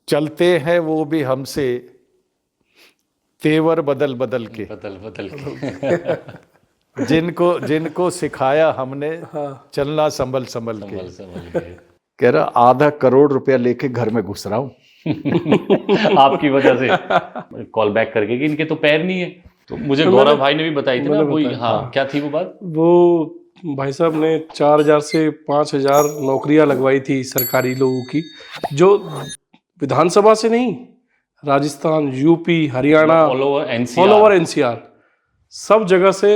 चलते हैं वो भी हमसे तेवर बदल बदल के, जिनको जिनको सिखाया हमने चलना संभल संभल के। कह रहा आधा करोड़ रुपया लेके घर में घुस रहा हूँ आपकी वजह से। कॉल बैक करके कि इनके तो पैर नहीं है, तो मुझे गौरव भाई ने भी बताई थी ना कोई। हाँ, क्या थी वो बात? वो भाई साहब ने 4,000 से 5,000 नौकरियां लगवाई थी सरकारी लोगों की, जो विधानसभा से नहीं, Rajasthan, UP, Haryana, all all over NCR, सब जगह से,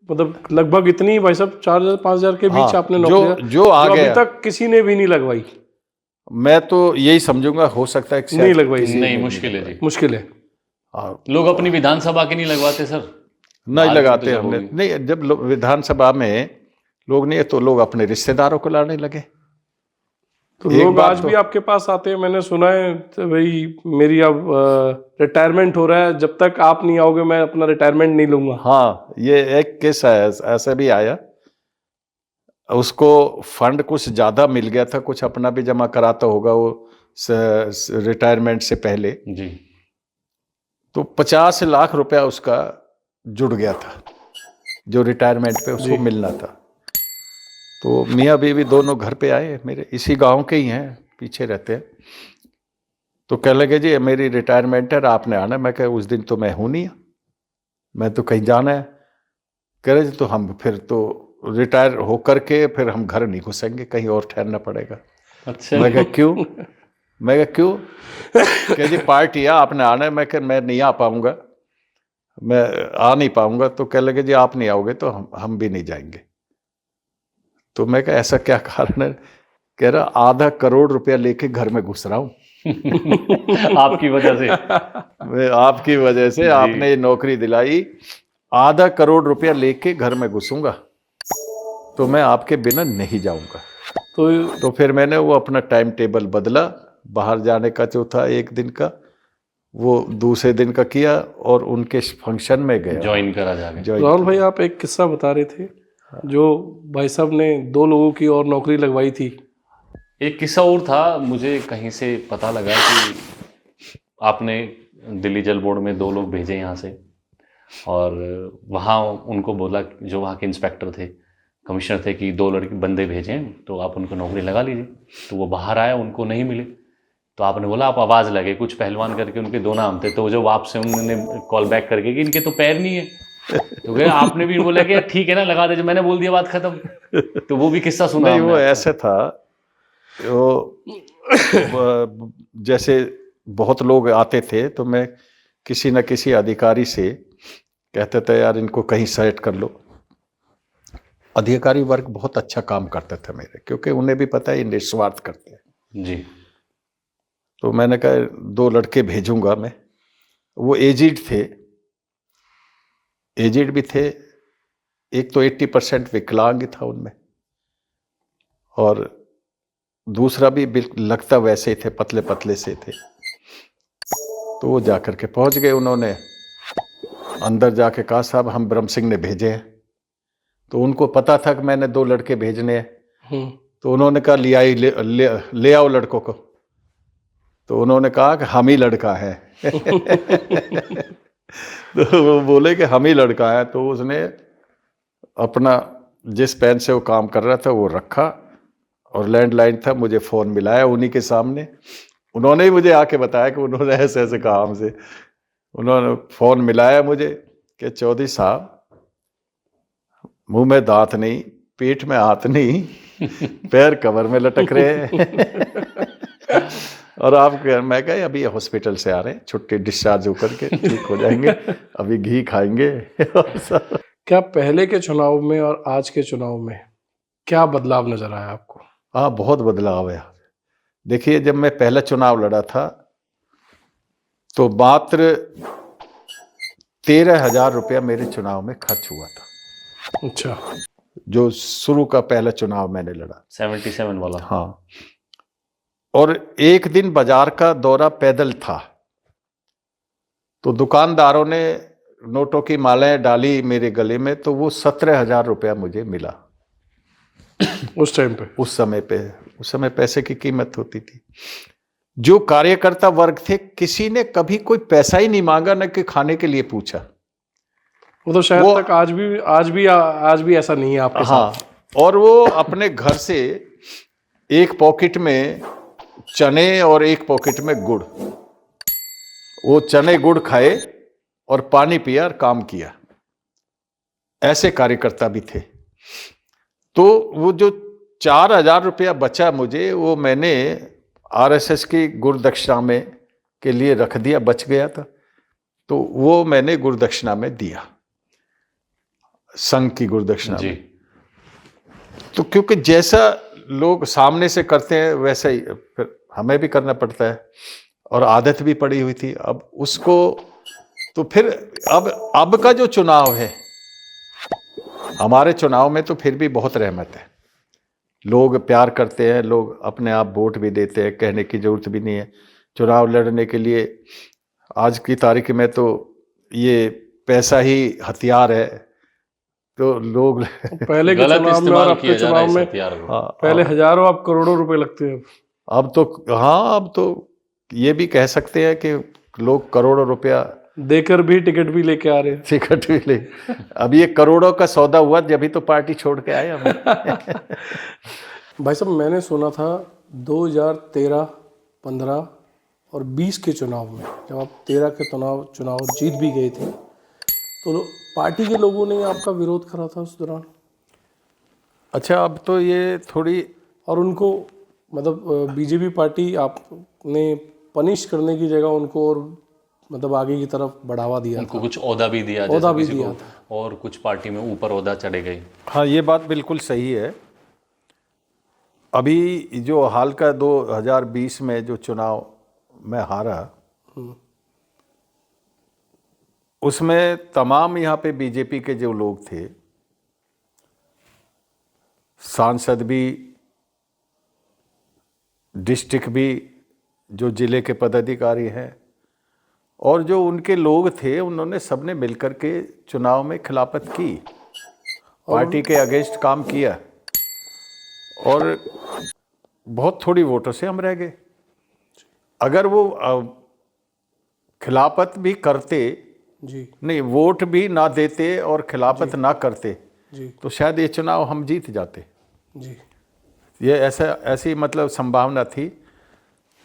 मतलब लगभग इतनी भाई साहब 4,000 5,000 के बीच आपने नौकरियां जो अभी तक किसी ने भी नहीं लगवाई। मैं तो यही समझूंगा, हो सकता है कि नहीं लगवाई। नहीं, मुश्किल है जी, मुश्किल है। लोग अपनी विधानसभा के नहीं लगवाते सर, नहीं लगाते हमने। नहीं, जब विधानसभा में लोग नहीं है तो लोग अपने रिश्तेदारों को लाने लगे। तो लोग आज भी आपके पास आते हैं, मैंने सुना है तो भाई मेरी अब रिटायरमेंट हो रहा है, जब तक आप नहीं आओगे मैं अपना रिटायरमेंट नहीं लूंगा। हाँ, ये एक केस है ऐसा भी आया, उसको फंड कुछ ज्यादा मिल गया था, कुछ अपना भी जमा कराता होगा वो रिटायरमेंट से पहले जी, तो 50 लाख रुपया उसका जुड़ गया था जो रिटायरमेंट पे उसको मिलना था। तो मियाँ बीवी दोनों घर पे आए, मेरे इसी गांव के ही हैं, पीछे रहते हैं। तो कह लगे जी मेरी रिटायरमेंट है, आपने आना। मैं कह उस दिन तो मैं हूं नहीं, मैं तो कहीं जाना है। कह रहे जी तो हम फिर तो रिटायर होकर के फिर हम घर नहीं घुसेंगे, कहीं और ठहरना पड़ेगा। अच्छा। मैं कह क्यों? मैं कह क्यों? कह जी पार्टी है, आपने आना है। मैं कह मैं नहीं आ पाऊंगा, मैं आ नहीं पाऊंगा। तो कह लगे जी आप नहीं आओगे तो हम भी नहीं जाएंगे। तो मैं कहा ऐसा क्या कारण है? कह रहा आधा करोड़ रुपया लेके घर में घुस रहा हूँ आपकी वजह से। आपकी वजह से आपने ये नौकरी दिलाई, आधा करोड़ रुपया लेके घर में घुसूंगा तो मैं आपके बिना नहीं जाऊंगा। तो फिर मैंने वो अपना टाइम टेबल बदला, बाहर जाने का जो था एक दिन का वो दूसरे दिन का किया और उनके फंक्शन में गया, ज्वाइन करा जाके। राहुल भाई आप एक किस्सा बता रहे थे, जो भाई साहब ने 2 लोगों की और नौकरी लगवाई थी। एक किस्सा और था, मुझे कहीं से पता लगा कि आपने दिल्ली जल बोर्ड में 2 लोग भेजे यहाँ से, और वहाँ उनको बोला, जो वहाँ के इंस्पेक्टर थे, कमिश्नर थे, कि 2 लड़के बंदे भेजें तो आप उनको नौकरी लगा लीजिए। तो वो बाहर आया, उनको नहीं मिले, तो आपने बोला आप आवाज़ लगे, कुछ पहलवान करके उनके 2 नाम थे। तो जब आपसे उन्होंने कॉल बैक करके कि इनके तो पैर नहीं है, तो गए आपने भी बोला कि ठीक है ना लगा दे, मैंने बोल दिया बात खत्म। तो वो भी किस्सा सुना। नहीं, वो ऐसे था, वो जैसे बहुत लोग आते थे तो मैं किसी न किसी अधिकारी से कहते थे यार इनको कहीं सेट कर लो। अधिकारी वर्ग बहुत अच्छा काम करते थे मेरे, क्योंकि उन्हें भी पता है ये निस्वार्थ करते हैं जी। तो मैंने कहा 2 लड़के भेजूंगा मैं। वो एजिड थे, एजिड भी थे, एक तो 80% विकलांग था उनमें, और दूसरा भी बिल्कुल लगता वैसे ही थे, पतले पतले से थे। तो वो जाकर के पहुंच गए, उन्होंने अंदर जाके कहा साहब हम ब्रह्म सिंह ने भेजे हैं। तो उनको पता था कि मैंने 2 लड़के भेजने हैं। तो उन्होंने कहा ले आओ लड़कों को। तो उन्होंने कहा कि हम ही लड़का है तो वो बोले कि हम ही लड़का है। तो उसने अपना जिस पेन से वो काम कर रहा था वो रखा, और लैंडलाइन था, मुझे फ़ोन मिलाया उन्हीं के सामने। उन्होंने ही मुझे आके बताया कि उन्होंने ऐसे ऐसे कहा हमसे। उन्होंने फ़ोन मिलाया मुझे कि चौधरी साहब मुंह में दांत नहीं, पीठ में हाथ नहीं, पैर कमर में लटक रहे हैं और आप मैं कहा अभी हॉस्पिटल से आ रहे हैं, छुट्टी डिस्चार्ज होकर के ठीक हो जाएंगे, अभी घी खाएंगे क्या पहले के चुनाव में और आज के चुनाव में क्या बदलाव नजर आया आपको? हाँ, बहुत बदलाव है। देखिए जब मैं पहला चुनाव लड़ा था तो मात्र 13,000 रुपया मेरे चुनाव में खर्च हुआ था। अच्छा। जो शुरू का पहला चुनाव मैंने लड़ा 77 वाला। हाँ, और एक दिन बाजार का दौरा पैदल था तो दुकानदारों ने नोटों की मालाएं डाली मेरे गले में, तो वो 17,000 रुपया मुझे मिला उस टाइम पे, उस समय पे। उस समय पैसे की कीमत होती थी। जो कार्यकर्ता वर्ग थे, किसी ने कभी कोई पैसा ही नहीं मांगा, न कि खाने के लिए पूछा। वो तो शायद वो- तक आज भी ऐसा नहीं है आपके साथ। हाँ, और वो अपने घर से एक पॉकेट में चने और एक पॉकेट में गुड़, वो चने गुड़ खाए और पानी पिया और काम किया। ऐसे कार्यकर्ता भी थे। तो वो जो 4,000 रुपया बचा मुझे, वो मैंने आरएसएस की गुरुदक्षिणा में के लिए रख दिया, बच गया था, तो वो मैंने गुरुदक्षिणा में दिया, संघ की गुरुदक्षिणा जी। में। तो क्योंकि जैसा लोग सामने से करते हैं वैसा ही फिर हमें भी करना पड़ता है, और आदत भी पड़ी हुई थी। अब उसको तो फिर अब का जो चुनाव है, हमारे चुनाव में तो फिर भी बहुत रहमत है, लोग प्यार करते हैं, लोग अपने आप वोट भी देते हैं, कहने की जरूरत भी नहीं है। चुनाव लड़ने के लिए आज की तारीख में तो ये पैसा ही हथियार है, तो लोग पहले के गलत चुनाव में और इस्तेमाल अब किया के जा रहा है चुनाव इस में हथियार को। हाँ, पहले हजारों, अब करोड़ों रुपए लगते हैं। अब तो हाँ, अब तो ये भी कह सकते हैं कि लोग करोड़ों रुपया देकर भी टिकट भी लेके आ रहे हैं। टिकट भी ले। अब ये करोड़ों का सौदा हुआ जब तो पार्टी छोड़ के आए हम। भाई साहब, मैंने सुना था 2013, 15 और 20 के चुनाव में, जब आप 13 के चुनाव जीत भी गए थे, तो पार्टी के लोगों ने आपका विरोध करा था उस दौरान, अच्छा, अब तो ये थोड़ी और उनको मतलब बीजेपी पार्टी आपने पनिश करने की जगह उनको और मतलब आगे की तरफ बढ़ावा दिया उनको था। कुछ ओहदा भी दिया, ओहदा जैसे भी किसी दिया को, और कुछ पार्टी में ऊपर ओहदा चढ़े गए। हाँ, ये बात बिल्कुल सही है। अभी जो हाल का 2020 में जो चुनाव में हारा, उसमें तमाम यहाँ पे बीजेपी के जो लोग थे, सांसद भी, डिस्ट्रिक्ट भी, जो जिले के पदाधिकारी हैं, और जो उनके लोग थे, उन्होंने सबने मिलकर के चुनाव में खिलाफत की, पार्टी के अगेंस्ट काम किया, और बहुत थोड़ी वोटों से हम रह गए। अगर वो खिलाफत भी करते, जी नहीं, वोट भी ना देते और खिलाफत ना करते, जी तो शायद ये चुनाव हम जीत जाते। जी ये ऐसी मतलब संभावना थी।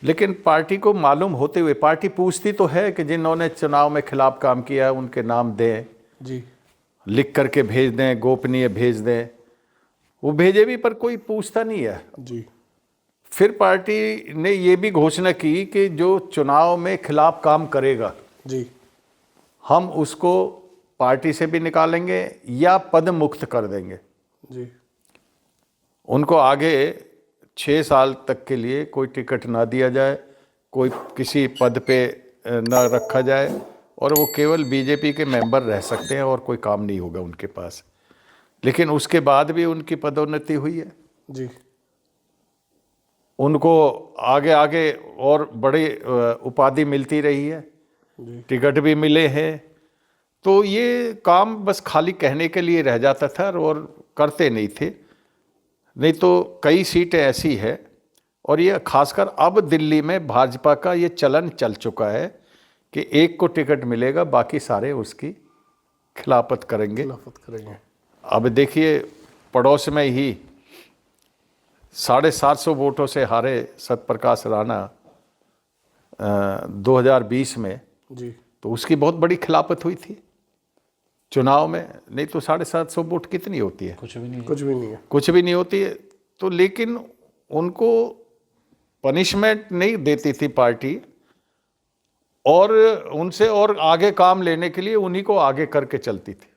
लेकिन पार्टी को मालूम होते हुए, पार्टी पूछती तो है कि जिन्होंने चुनाव में खिलाफ काम किया है उनके नाम दें, जी लिख करके भेज दें, गोपनीय भेज दें। वो भेजे भी, पर कोई पूछता नहीं है। जी फिर पार्टी ने ये भी घोषणा की कि जो चुनाव में खिलाफ काम करेगा, जी हम उसको पार्टी से भी निकालेंगे या पद मुक्त कर देंगे। जी उनको आगे 6 साल तक के लिए कोई टिकट ना दिया जाए, कोई किसी पद पे ना रखा जाए, और वो केवल बीजेपी के मेंबर रह सकते हैं और कोई काम नहीं होगा उनके पास। लेकिन उसके बाद भी उनकी पदोन्नति हुई है, जी उनको आगे आगे और बड़ी उपाधि मिलती रही है, जी टिकट भी मिले हैं। तो ये काम बस खाली कहने के लिए रह जाता था और करते नहीं थे। नहीं तो कई सीटें ऐसी है, और ये खासकर अब दिल्ली में भाजपा का ये चलन चल चुका है कि एक को टिकट मिलेगा, बाकी सारे उसकी खिलाफत करेंगे। खिलाफत करेंगे। अब देखिए, पड़ोस में ही 750 वोटों से हारे सत्यप्रकाश राणा 2020 में, जी तो उसकी बहुत बड़ी खिलाफत हुई थी चुनाव में। नहीं तो 750 वोट कितनी होती है? कुछ भी नहीं है। कुछ भी नहीं है। कुछ भी नहीं होती है। तो लेकिन उनको पनिशमेंट नहीं देती थी पार्टी, और उनसे और आगे काम लेने के लिए उन्हीं को आगे करके चलती थी,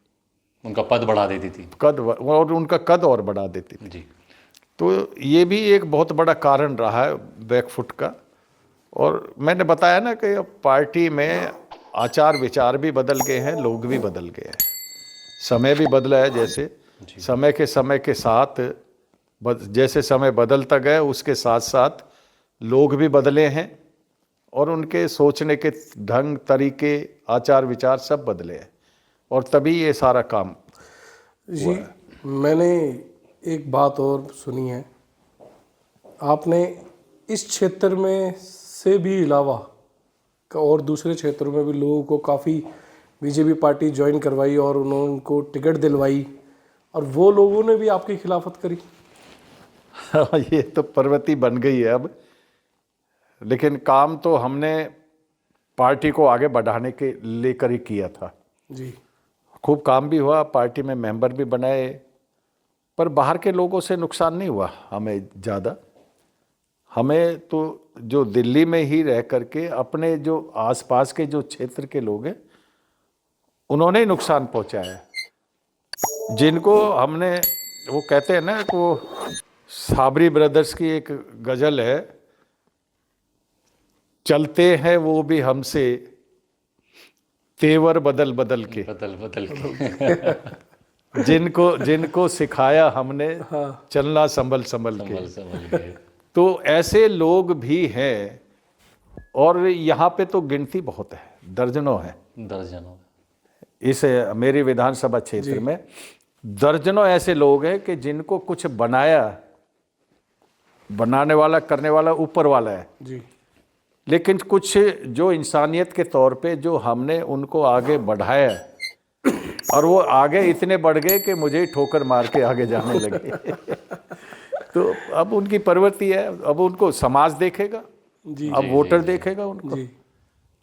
उनका पद बढ़ा देती थी। और उनका कद और बढ़ा देती थी। जी। तो ये भी एक बहुत बड़ा कारण रहा है बैकफुट का। और मैंने बताया ना कि अब पार्टी में आचार विचार भी बदल गए हैं, लोग भी बदल गए हैं, समय भी बदला है। जैसे समय के साथ जैसे समय बदलता गया, उसके साथ साथ लोग भी बदले हैं, और उनके सोचने के ढंग, तरीके, आचार विचार सब बदले हैं, और तभी ये सारा काम। जी, मैंने एक बात और सुनी है, आपने इस क्षेत्र में से भी अलावा और दूसरे क्षेत्रों में भी लोगों को काफ़ी बीजेपी पार्टी ज्वाइन करवाई और उन्होंने उनको टिकट दिलवाई, और वो लोगों ने भी आपकी खिलाफत करी। ये तो प्रवृत्ति बन गई है अब, लेकिन काम तो हमने पार्टी को आगे बढ़ाने के लेकर ही किया था। जी खूब काम भी हुआ, पार्टी में मेंबर भी बनाए, पर बाहर के लोगों से नुकसान नहीं हुआ हमें ज़्यादा। हमें तो जो दिल्ली में ही रह करके अपने जो आसपास के जो क्षेत्र के लोग हैं उन्होंने ही नुकसान पहुंचाया, जिनको हमने, वो कहते हैं ना कि वो साबरी ब्रदर्स की एक गजल है, चलते हैं वो भी हमसे तेवर बदल बदल के, बदल बदल के जिनको सिखाया हमने चलना संभल संभल के। संभल के। तो ऐसे लोग भी हैं, और यहाँ पे तो गिनती बहुत है, दर्जनों है। दर्जनों। इस मेरी विधानसभा क्षेत्र में दर्जनों ऐसे लोग हैं कि जिनको कुछ बनाया, बनाने वाला करने वाला ऊपर वाला है जी, लेकिन कुछ जो इंसानियत के तौर पे जो हमने उनको आगे बढ़ाया, और वो आगे इतने बढ़ गए कि मुझे ही ठोकर मार के आगे जाने लगे। तो अब उनकी प्रवृत्ति है, अब उनको समाज देखेगा, जी, अब वोटर देखेगा उनको, जी,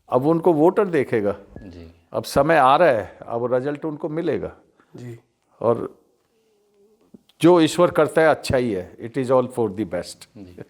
अब उनको वोटर देखेगा। जी। अब समय आ रहा है, अब रिजल्ट उनको मिलेगा, जी। और जो ईश्वर करता है अच्छा ही है। It is all for the best. Ji.